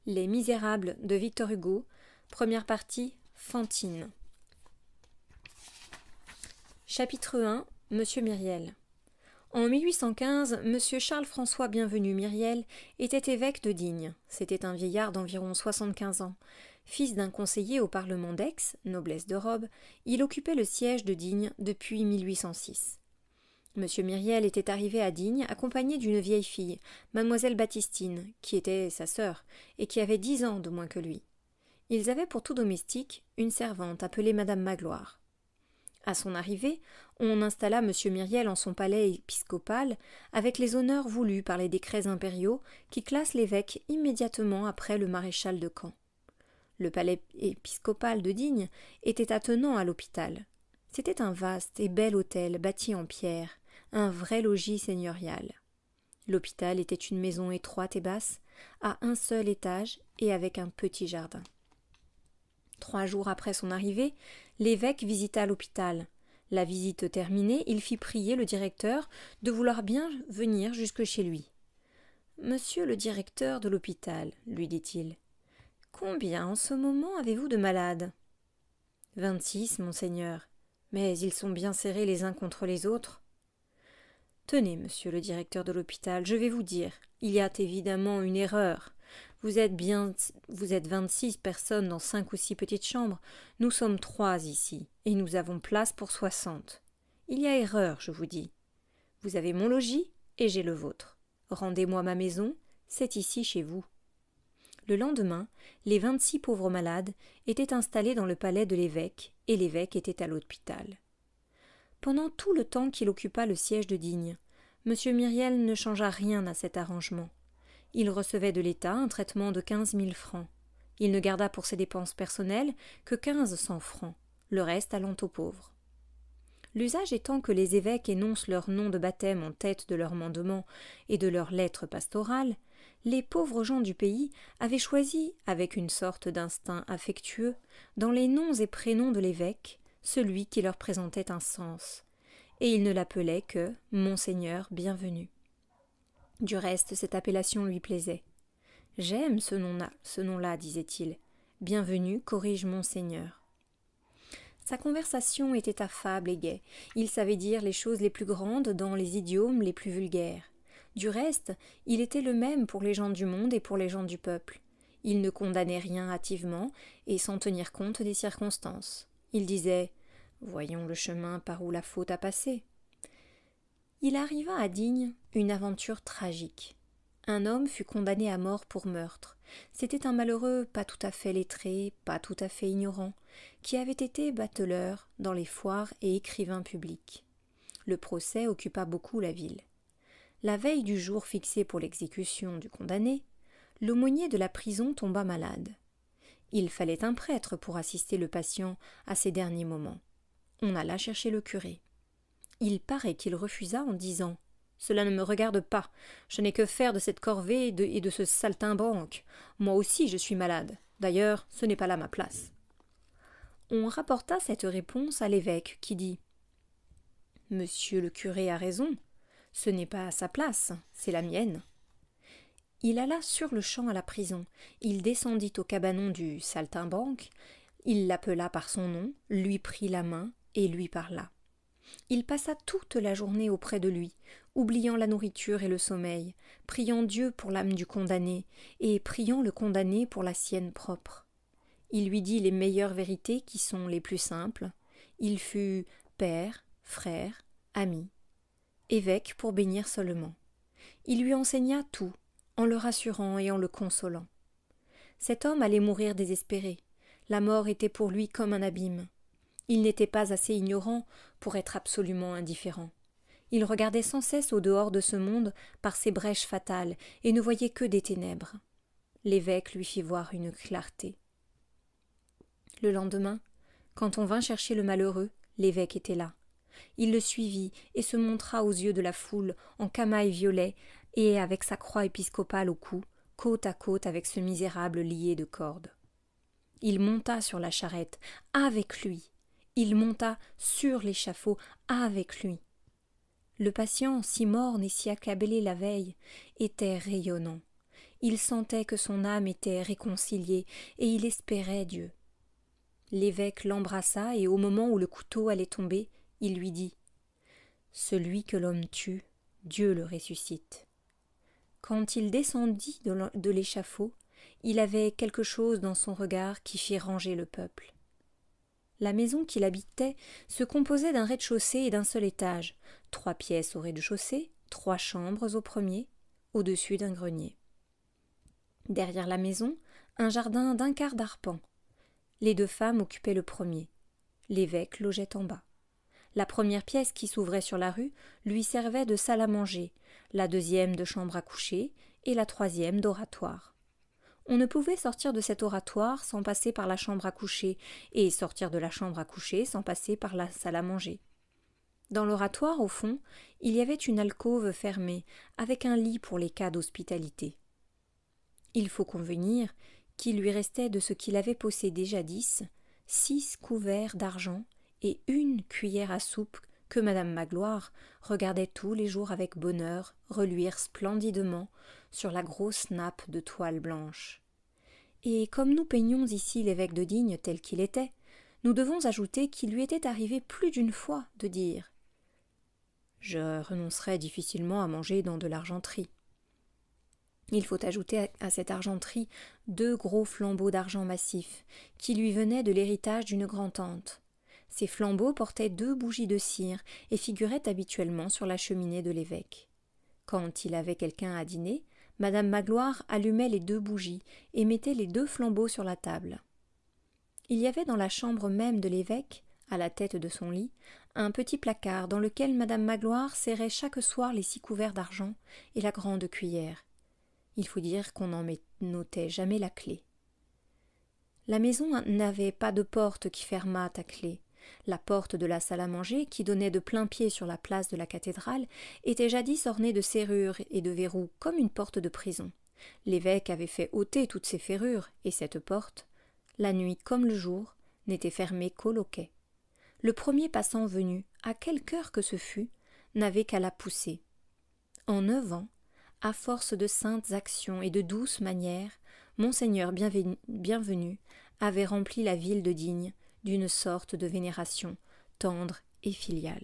Les Misérables de Victor Hugo, première partie, Fantine. Chapitre 1. Monsieur Myriel. En 1815, Monsieur Charles-François Bienvenu Myriel était évêque de Digne. C'était un vieillard d'environ 75 ans. Fils d'un conseiller au Parlement d'Aix, noblesse de robe, il occupait le siège de Digne depuis 1806. Monsieur Myriel était arrivé à Digne accompagné d'une vieille fille, mademoiselle Baptistine, qui était sa sœur, et qui avait 10 ans de moins que lui. Ils avaient pour tout domestique une servante appelée madame Magloire. À son arrivée, on installa monsieur Myriel en son palais épiscopal avec les honneurs voulus par les décrets impériaux qui classent l'évêque immédiatement après le maréchal de Caen. Le palais épiscopal de Digne était attenant à l'hôpital. C'était un vaste et bel hôtel bâti en pierre, un vrai logis seigneurial. L'hôpital était une maison étroite et basse, à un seul étage et avec un petit jardin. 3 jours après son arrivée, l'évêque visita l'hôpital. La visite terminée, il fit prier le directeur de vouloir bien venir jusque chez lui. « Monsieur le directeur de l'hôpital, lui dit-il, combien en ce moment avez-vous de malades ?»« 26, monseigneur, mais ils sont bien serrés les uns contre les autres. » « Tenez, monsieur le directeur de l'hôpital, je vais vous dire, il y a évidemment une erreur. Vous êtes 26 personnes dans 5 ou 6 petites chambres. Nous sommes 3 ici, et nous avons place pour 60. Il y a erreur, je vous dis. Vous avez mon logis, et j'ai le vôtre. Rendez-moi ma maison, c'est ici chez vous. » Le lendemain, les 26 pauvres malades étaient installés dans le palais de l'évêque, et l'évêque était à l'hôpital. Pendant tout le temps qu'il occupa le siège de Digne, monsieur Myriel ne changea rien à cet arrangement. Il recevait de l'État un traitement de 15 000 francs. Il ne garda pour ses dépenses personnelles que 1500 francs, le reste allant aux pauvres. L'usage étant que les évêques énoncent leur nom de baptême en tête de leur mandement et de leur lettre pastorale, les pauvres gens du pays avaient choisi, avec une sorte d'instinct affectueux, dans les noms et prénoms de l'évêque, celui qui leur présentait un sens, et ils ne l'appelaient que « Monseigneur bienvenu ». Du reste, cette appellation lui plaisait. « J'aime ce nom-là, disait-il. Bienvenu corrige Monseigneur. » Sa conversation était affable et gaie. Il savait dire les choses les plus grandes dans les idiomes les plus vulgaires. Du reste, il était le même pour les gens du monde et pour les gens du peuple. Il ne condamnait rien hâtivement et sans tenir compte des circonstances. Il disait « Voyons le chemin par où la faute a passé. » Il arriva à Digne une aventure tragique. Un homme fut condamné à mort pour meurtre. C'était un malheureux pas tout à fait lettré, pas tout à fait ignorant, qui avait été bateleur dans les foires et écrivain public. Le procès occupa beaucoup la ville. La veille du jour fixé pour l'exécution du condamné, l'aumônier de la prison tomba malade. Il fallait un prêtre pour assister le patient à ses derniers moments. On alla chercher le curé. Il paraît qu'il refusa en disant « Cela ne me regarde pas. Je n'ai que faire de cette corvée et de ce saltimbanque. Moi aussi je suis malade. D'ailleurs, ce n'est pas là ma place. » On rapporta cette réponse à l'évêque qui dit « Monsieur le curé a raison. Ce n'est pas sa place, c'est la mienne. » Il alla sur-le-champ à la prison. Il descendit au cabanon du saltimbanque. Il l'appela par son nom, lui prit la main et lui parla. Il passa toute la journée auprès de lui, oubliant la nourriture et le sommeil, priant Dieu pour l'âme du condamné et priant le condamné pour la sienne propre. Il lui dit les meilleures vérités qui sont les plus simples. Il fut père, frère, ami, évêque pour bénir seulement. Il lui enseigna tout, en le rassurant et en le consolant. Cet homme allait mourir désespéré. La mort était pour lui comme un abîme. Il n'était pas assez ignorant pour être absolument indifférent. Il regardait sans cesse au dehors de ce monde par ses brèches fatales et ne voyait que des ténèbres. L'évêque lui fit voir une clarté. Le lendemain, quand on vint chercher le malheureux, l'évêque était là. Il le suivit et se montra aux yeux de la foule en camail violet et avec sa croix épiscopale au cou, côte à côte avec ce misérable lié de cordes. Il monta sur la charrette avec lui. Il monta sur l'échafaud avec lui. Le patient, si morne et si accablé la veille, était rayonnant. Il sentait que son âme était réconciliée, et il espérait Dieu. L'évêque l'embrassa, et au moment où le couteau allait tomber, il lui dit « Celui que l'homme tue, Dieu le ressuscite. » Quand il descendit de l'échafaud, il avait quelque chose dans son regard qui fit ranger le peuple. La maison qu'il habitait se composait d'un rez-de-chaussée et d'un seul étage, 3 pièces au rez-de-chaussée, 3 chambres au premier, au-dessus d'un grenier. Derrière la maison, un jardin d'1 quart d'arpent. Les 2 femmes occupaient le premier. L'évêque logeait en bas. La première pièce qui s'ouvrait sur la rue lui servait de salle à manger, la deuxième de chambre à coucher et la troisième d'oratoire. On ne pouvait sortir de cet oratoire sans passer par la chambre à coucher, et sortir de la chambre à coucher sans passer par la salle à manger. Dans l'oratoire, au fond, il y avait une alcôve fermée, avec un lit pour les cas d'hospitalité. Il faut convenir qu'il lui restait de ce qu'il avait possédé jadis 6 couverts d'argent et 1 cuillère à soupe que madame Magloire regardait tous les jours avec bonheur reluire splendidement sur la grosse nappe de toile blanche. Et comme nous peignons ici l'évêque de Digne tel qu'il était, nous devons ajouter qu'il lui était arrivé plus d'une fois de dire « Je renoncerais difficilement à manger dans de l'argenterie ». Il faut ajouter à cette argenterie 2 gros flambeaux d'argent massif, qui lui venaient de l'héritage d'une grand-tante. Ces flambeaux portaient 2 bougies de cire et figuraient habituellement sur la cheminée de l'évêque. Quand il avait quelqu'un à dîner, madame Magloire allumait les 2 bougies et mettait les 2 flambeaux sur la table. Il y avait dans la chambre même de l'évêque, à la tête de son lit, un petit placard dans lequel madame Magloire serrait chaque soir les 6 couverts d'argent et la grande cuillère. Il faut dire qu'on n'en notait jamais la clé. La maison n'avait pas de porte qui fermât à clé. La porte de la salle à manger, qui donnait de plain-pied sur la place de la cathédrale, était jadis ornée de serrures et de verrous comme une porte de prison. L'évêque avait fait ôter toutes ces ferrures, et cette porte, la nuit comme le jour, n'était fermée qu'au loquet. Le premier passant venu, à quelque heure que ce fût, n'avait qu'à la pousser. En 9 ans, à force de saintes actions et de douces manières, monseigneur bienvenu avait rempli la ville de Digne d'une sorte de vénération tendre et filiale.